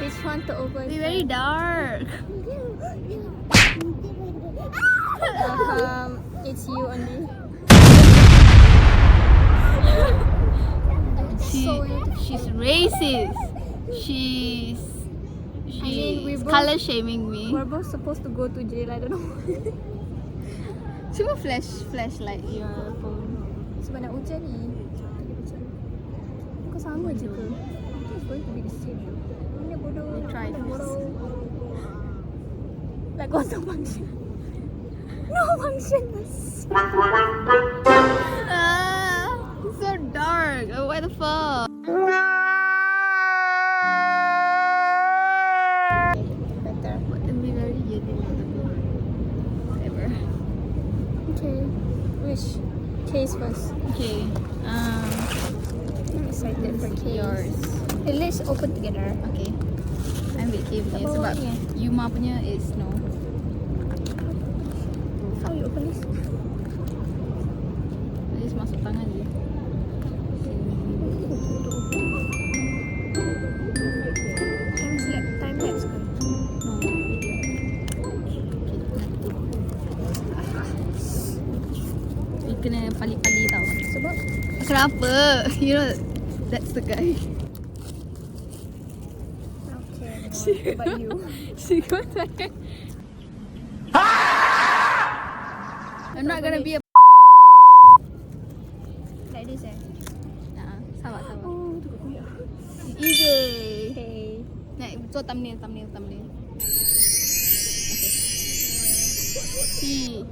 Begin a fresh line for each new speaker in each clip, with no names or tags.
Which one to open?
It's very dark.
It's you only.
She's racist. She's color shaming me.
We're both supposed to go to jail. I don't know.
Cuba flashlight your phone.
Sebab nak hujan ni. Kau sama je ke? It's going to be the same. Mana bodoh.
Try first.
Like what's the function? No function.
It's so dark. What the fuck?
Better.
It'll be very yellow. Whatever.
Okay. Which case first?
Okay.
I'm excited for case.
Yours.
Okay, let's open together.
Okay. I'm with Kim ni
Apa
sebab
ni?
Yuma punya is no.
How you open this?
Just masuk tangan je.
Time lapse ke?
No, video. Okay, kena pali-pali tau.
Sebab?
Kenapa? You know, that's the guy.
Okay, but you.
She goes like, I'm not gonna be a
Like this
sabar.
Oh, tu kuya.
Easy.
Okay.
Nak so thumbnail. Okay.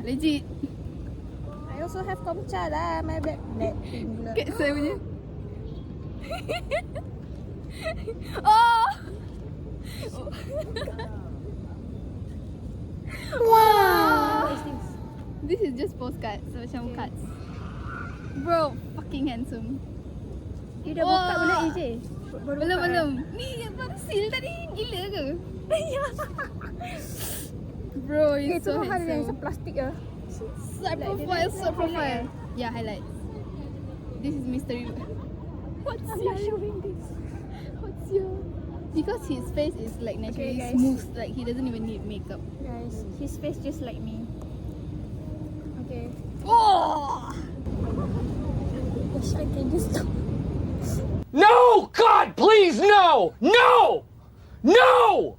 Legit.
I also have komcha lah. My black thing pula.
Kat saya punya. Oh. Wow.
What is this?
This is just postcards, so macam cards. Bro, fucking handsome.
You dah buka
Wah.
belum AJ?
Belum. Ni baru seal tadi. Gila ke? Bro, you're so
Itu mahal yang
handsome.
plastik ya.
Side profile. Yeah, highlights. This is mystery. What's your? What's your? Because his face is like naturally
Okay, guys.
smooth, like he doesn't even need makeup.
Guys, his face just like me. Okay.
Oh!
Wish I can just stop.
No! God, please, no! No! No!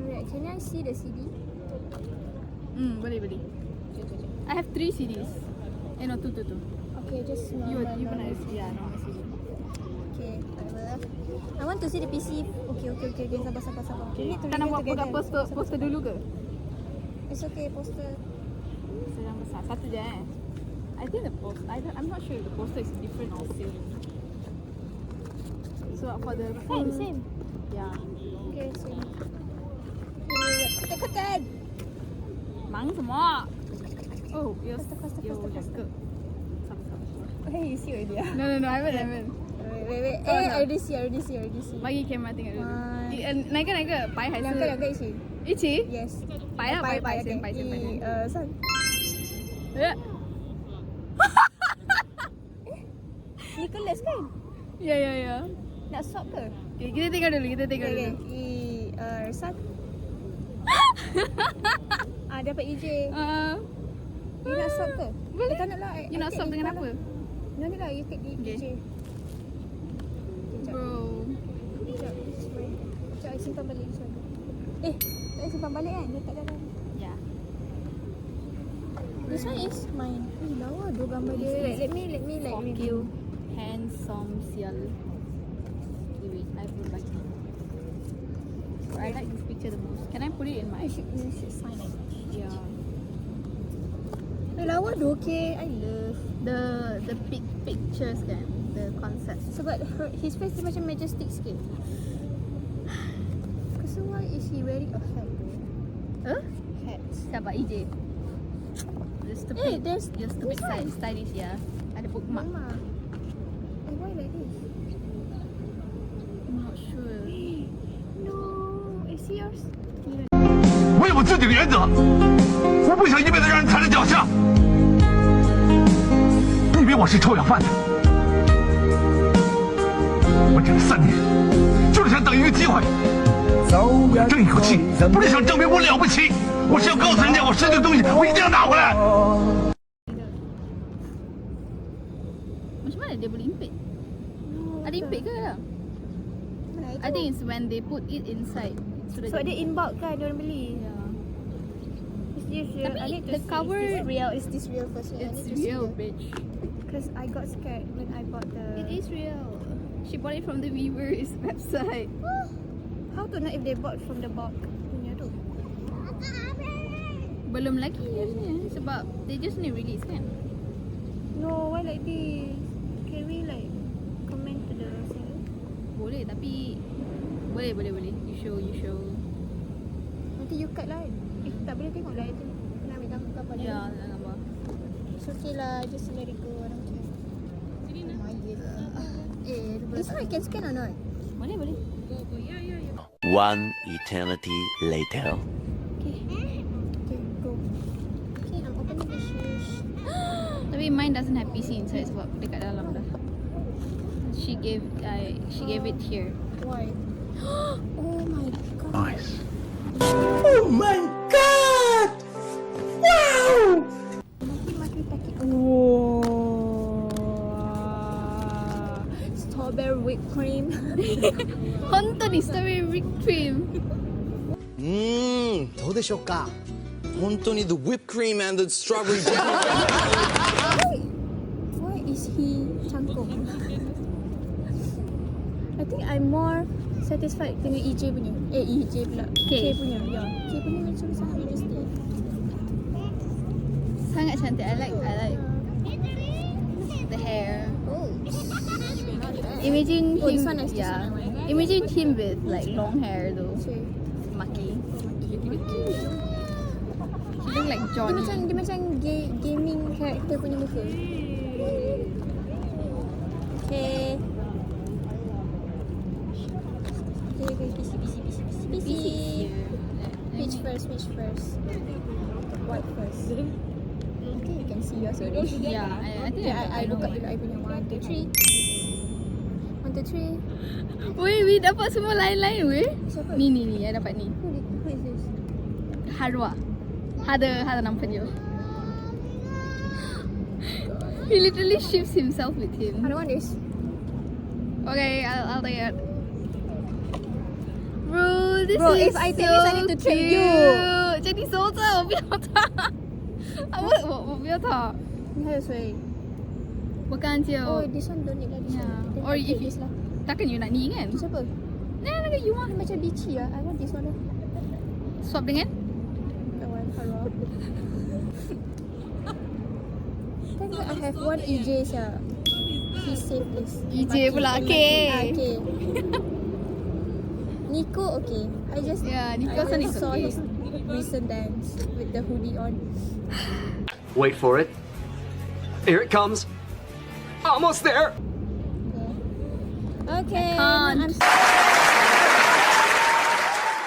Alright, can I see the CD?
Boleh. I have 3 CDs. No, 2.
Okay, just
You
normal.
pernah ada normal CD.
Okay, whatever. I want to see the PC. Okay. Sabar. We need to
Tak nak
review
buat
together.
poster dulu ke?
It's okay, poster.
Sedang besar. Satu je I think the poster, I'm not sure if the poster is different or same. So for the full,
Same.
Yeah.
Okay, same. Tekan.
Mang semua. Oh,
Faster.
jaga. Sabar.
Okay, you see already.
No, I haven't.
Wait. I already see.
Bagi kamera tengok dulu.
One.
Naik pai hai se?
两个一起。
Ichi?
Yes.
Pai lah, pai.
Okay.
Pai.
1、2、3。
Ya.
Nicholas kan?
Ya.
Nak swap ke?
Okay, kita tengok dulu.
Okay. 1、2、3。Dapat EJ. You nak swap ke?
Boleh.
Tak nak lah.
You nak swap dengan apa?
No ni lah, you take
Okay.
EJ.
Bro.
Sekejap, I simpan balik this one. Tak simpan balik kan? Dia tak dalam.
Ya.
This one is mine. Lawa dua gambar dia. Let me like review.
Handsome sial. Wait, I put like it. I like this picture the most. Can I put it in my?
You should sign it.
Yeah.
Lawa dua okay. I love.
The pictures kan, the concept.
Sebab his face dia macam majestic sikit. So why is he wearing a hat? Hat.
Sabar EJ. The stupid.
there's
Your stupid
this one.
stylish ya. Ada bookmark.
Mama. Why like this?
I'm not sure.
No, is yours?
我有我自己的原则，我不想一辈子让人踩在脚下。你以为我是臭要饭的？这3年，就是想等一个机会，争一口气，不是想证明我了不起，我是要告诉人家我失去的东西，我一定要拿回来。
Macam mana dia boleh impit? Ada impit ke dalam?
Mana
I think it's when they put it inside.
So dia inbox kan dia orang beli.
Yeah.
Is this real?
Tapi
I need to
the
see,
cover-
Is this real? Is this real first? I
It's
need to see
real,
that.
bitch.
Because I got scared when I bought the.
It is real. She bought it from the Weaver's website.
How to know if they bought from the bulk punya tu?
Belum lagi harusnya sebab they just need release kan?
No, why like this? Can we like comment to the seller?
Boleh tapi boleh. You show.
Nanti you cut lah. Tak boleh tengok lah itu. Nak ambil gambar
Ya, nak gambar.
It's okay lah, just let it go. I don't care. Oh my God. This one I can scan or not?
Boleh.
One eternity later.
Okay, go. Okay, I'm opening the shoes.
Tapi mine doesn't have PC inside sebab dekat dalam dah. She gave it here.
Why? Oh my God.
Nice.
Maki pakai. Wow. Strawberry whipped cream.
Honto ni strawberry whipped cream.
どうでしょうか本当に the whipped cream and the strawberry jam
Why is he cangkung? I think I'm more satisfied dengan EJ punya. EJ pula. K punya. Ya. K punya macam sangat interesting.
Sangat cantik. I like the hair.
Oh.
Imagine
Oh,
him.
this one nice, this
Yeah.
one.
Imagine him with like long hair though.
Okay.
Maki. He look like
Dia
Johnny.
macam gaming character punya muka. Okay. Okay, PC. Which first? White first. Okay, you can see yours already.
Yeah, I think
I
know
buka
why.
dulu I punya 1, 2, 3. 1, 2, 3.
Weh, we dapat semua lain-lain weh.
Siapa?
Ni, I dapat ni.
Who is this?
Harwa. Ada nampak dia. He literally shifts himself with him.
I don't want this.
Okay, I'll take it. Bro, this
Bro,
is
if I take
so
this, I need to trip you.
cute. 这你收着，我不要它。我不要它。
你还有谁？
我刚就
Oh, this one don't need lah. This
Yeah.
one. Then
Or
I take
if-
this lah.
takkan you nak ni kan?
Siapa?
Nah,那个 you want
Macam lychee lah. I want this one lah.
swap dengan?
Kawan Farah. Kan I have one EJ sia. He saved this.
EJ
Maki,
pula,
Maki.
okay.
Okay. Nico okay. I just
Yeah, Nico
I
son
just
is
saw
okay.
his recent dance with the hoodie on.
Wait for it. Here it comes. Almost there.
Okay.
I can't.
I'm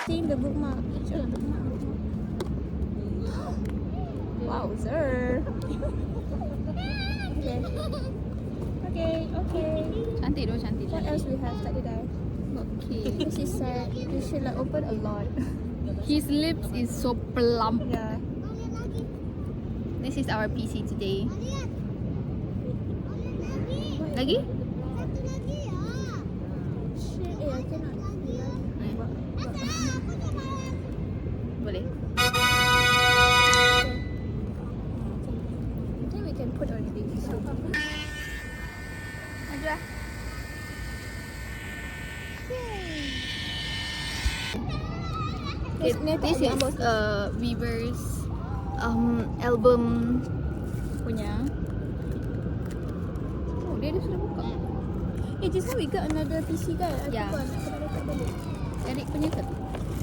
seeing the bookmark. Picture of the bookmark. Wow, sir. Okay.
Cantik doh, cantik.
What else we have? Tak ada dah.
Okay.
This is sad. You should like open a lot.
His lips is so plump.
Yeah.
This is our PC today. Lagi?
Shit, I cannot.
Boleh.
I think we can put on this.
Maju lah. This is Weaver's album punya. Oh, dia sudah buka.
Just now we got another PC kan?
Yeah.
Aku nak kena dapat balik.
Adik punya ke?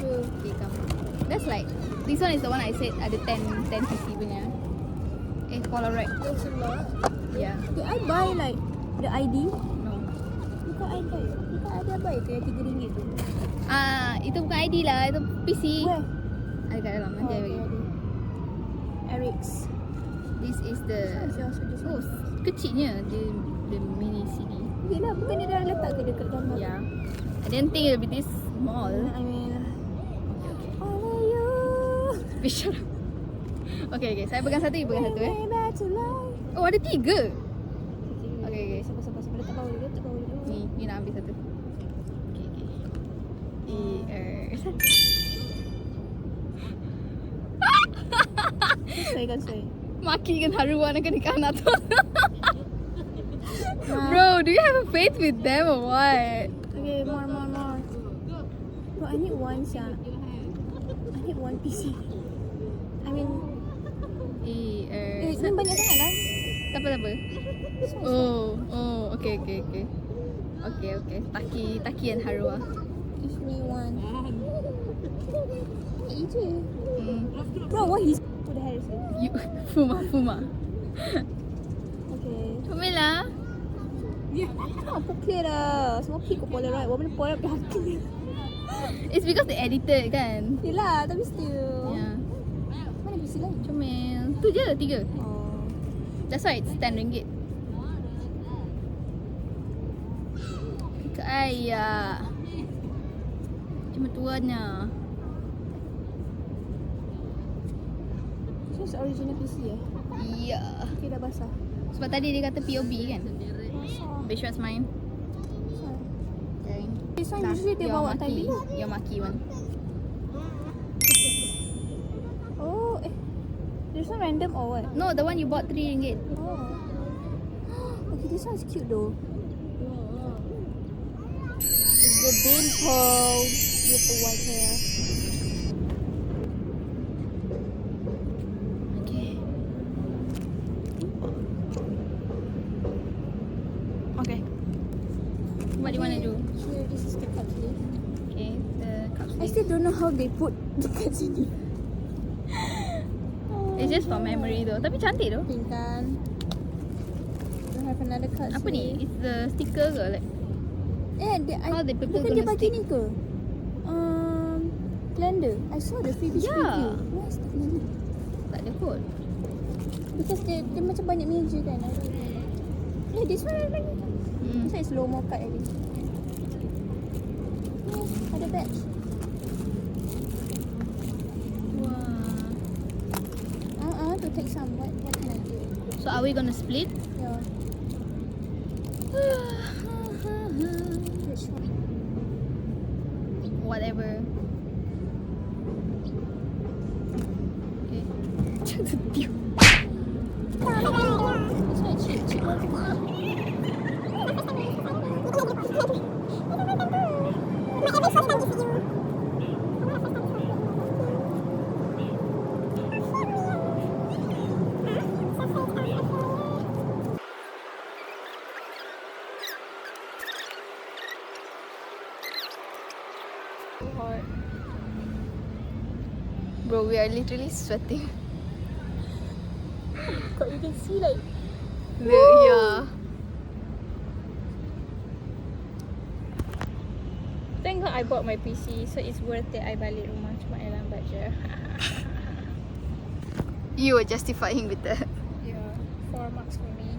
Okay, come. That's like, this one is the one I said ada 10 PC punya. Polaroid.
There's a lot.
Yeah.
Did I buy like the ID?
No.
Bukan I buy. Bukan ada buy ke yang RM3 tu?
Itu bukan ID lah, itu PC.
Where?
Ada kat dalam, nanti I bagi.
Eric's.
This is the
Yours or this
oh,
one?
kecilnya the mini CD.
lah. Bukan dia dah letak ke dekat gambar?
Yeah. I didn't think it would be this small.
I mean, oh,
Shut up. Okay, saya pegang satu, you pegang satu
to life.
Oh, ada 3. Okay.
Sabar. Letak bawah dulu.
Ni nak ambil satu. Okay.
Sesuai.
Maki kan haruan akan ikan atas. Bro, do you have a faith with them or what?
Okay, more. Bro, I need one, I need one PC. I mean, ini banyak sangat lah.
Tak apa. Oh, okay. Taki and Harua.
Give me one. Itu. Bro, what is to the hair?
You, Fuma.
Okay.
Pamela.
Apa clear dah? Semua pick Polaroid. What mana Polaroid dah clear?
It's because they edited kan?
Yelah, tapi still.
Yeah.
Mana PC lain?
Comel. Tu je 3.
Oh.
That's why it's RM10. Ayah. Cuma tuannya.
This is original PC ya?
Ya.
Okay, dah basah.
Sebab tadi dia kata POB kan? Be sure it's mine. Okay.
This one usually dia bawa time dulu.
Your Maki one.
Oh, this one random or what?
No, the one you bought RM3.
Oh. Okay, this one is cute though. It's the dimple with the white hair.
Okay. What do you want to do?
Here, this is the Cupsleeve.
Okay, the
I
Cupsleeve.
still don't know how they put dekat sini.
It's just for memory though. Tapi cantik though.
Pink kan. I have another card.
Apa ni? It's the sticker ke? Like,
How
the people
bukan dia
gonna
bagi
stick?
ni ke? Blender. I saw the freebies preview.
Yeah.
Where's the blender?
tak ada kot.
Because dia macam banyak meja kan. This one ada lagi. This one is low more cut lagi. Ada batch.
Wah.
I want to take some. What can I do?
So are we gonna split?
Yeah. Which one?
Whatever. Okay. Just deal.
This one is cheap.
Bro, we are literally sweating.
You can see like
Yeah.
thank God I bought my PC, so it's worth it. I balik rumah cuma I lambat je.
You were justifying with that.
Yeah, 4 marks for me.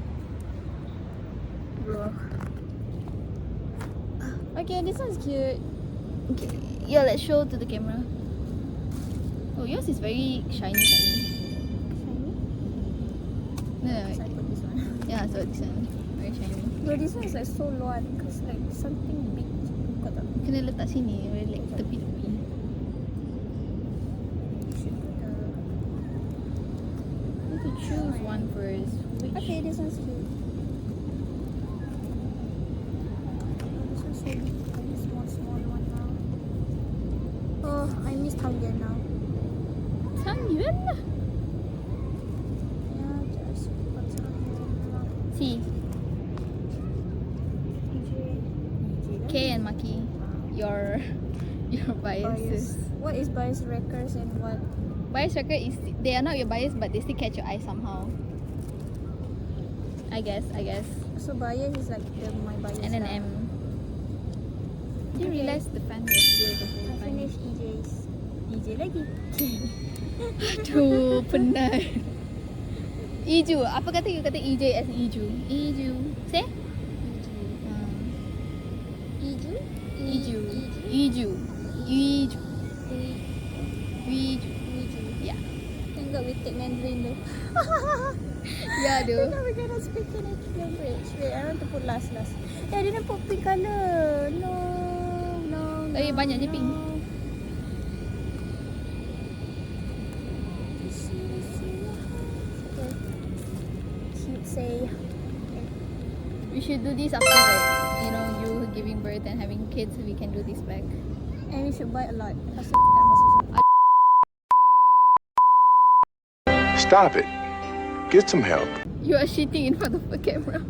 Bro.
Okay, this one's cute.
Okay. Yeah, let's show to the camera. Oh, yours is very shiny.
Shiny?
No,
So I put this one.
yeah, so this one very shiny.
Bro, this one is like so low because like something big. Kau tak?
Kena letak sini, very like tepi-tepi. You have to choose one first. Which?
Okay, this one's cute. This one's so big. I just want small one now. Oh, I miss Tangian now.
Tangyuan.
Yeah, just put Tangian now.
See,
EJ.
K and Maki, your biases.
What is bias wreckers and what?
Bias tracker is they are not your bias, but they still catch your eye somehow. I guess.
So bias is like my bias.
And then
lah.
M. Did you
Okay.
realize the fan was here the whole
I
time?
finish EJ's. EJ lagi.
Aduh, penat. Iju, apa kata you kata EJ as Iju? Iju. Say? Iju. Iju. Iju. Iju. Yeah.
Thank God we take Mandarin though.
Yeah, dude.
Now we're gonna speak in a language. Wait, I want to put last. I didn't put pink color. No.
Banyak je pink.
Cute say.
We should do this after, like, you know, you giving birth and having kids. We can do this back.
And we should buy a lot. Pasal kita masuk.
Stop it. Get some help.
You are shitting in front of the camera.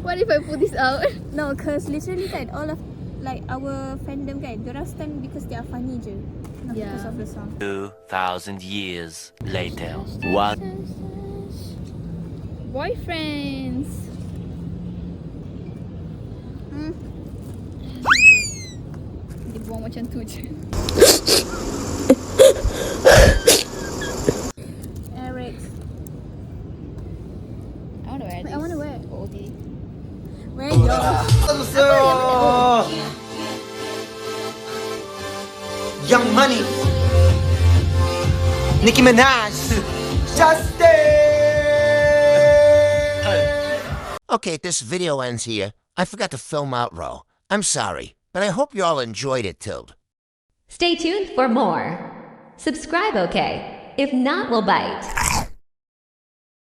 What if I put this out?
No, cause literally kan all of like our fandom kan, diorang stand because they are funny je. Not
Yeah.
because of the song.
2,000 years later. One.
Boyfriends. Dia buang macam tu je.
Eric.
I want to wear this.
I want to wear.
Oh, okay.
Wear yours.
Young Money, Nicki Minaj, Justin.
Okay, this video ends here. I forgot to film outro. I'm sorry, but I hope you all enjoyed it too.
Stay tuned for more. Subscribe, okay? If not, we'll bite.